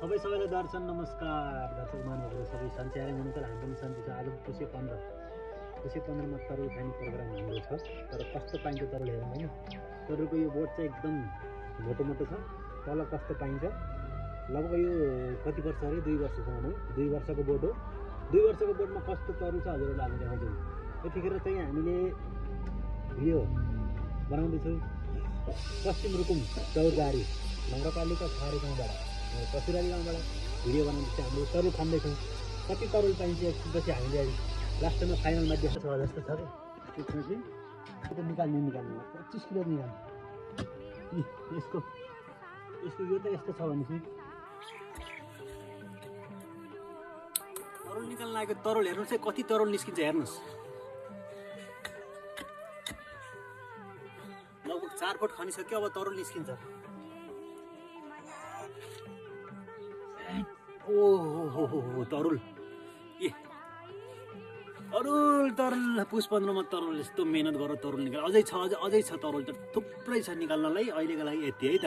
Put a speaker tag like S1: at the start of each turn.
S1: सबैलाई दर्शन नमस्कार। दर्शक महानुभावहरू सबै सन्चै आएर हुनुहुन्छ। हामी पनि सन्चै छ। आज पुसे 15मा तरुल खाने प्रोग्राम हाम्रो छ। तर कस्तो पाइन्छ तरुल हेरौँ होइन। तरुलको यो बोट चाहिँ एकदम मोटो छ। तल कस्तो पाइन्छ लगभग यो कति वर्ष अरे 2 वर्षसम्म है। 2 वर्षको बोट हो। 2 वर्षको बोटमा कस्तो तरुल छ हजुरहरूलाई हामी देखाउँछौँ। यतिखेर चाहिँ हामीले भिडियो बनाउँदैछौँ पश्चिम रुकुम चौरबारी नगरपालिका छहारी गाउँबाट पशुराली गाउँबाट भिडियो बनाउँदैछ। हामीले तरुल खाँदैछौँ। कति तरुल पाइन्छ एकछिनपछि हामीले लास्टमा फाइनलमा देख्छ जस्तो छ। त्यसमा चाहिँ त्यो निकाल्नु 25 किलो निकाल्नु। यसको यो त यस्तो छ भने चाहिँ तरुल निकाल्न लागेको तरुल हेर्नुहोस् है। कति तरुल निस्किन्छ हेर्नुहोस्। लगभग 4 फुट खनिसक्यो। अब तरुल निस्किन्छ। ओहो तरुल तरुल पुस 15मा तरुल यस्तो मेहनत गरेर तरुल निकाल अझै छ तरुल त थुप्रै छ निकाल्नलाई। अहिलेको लागि यति है त।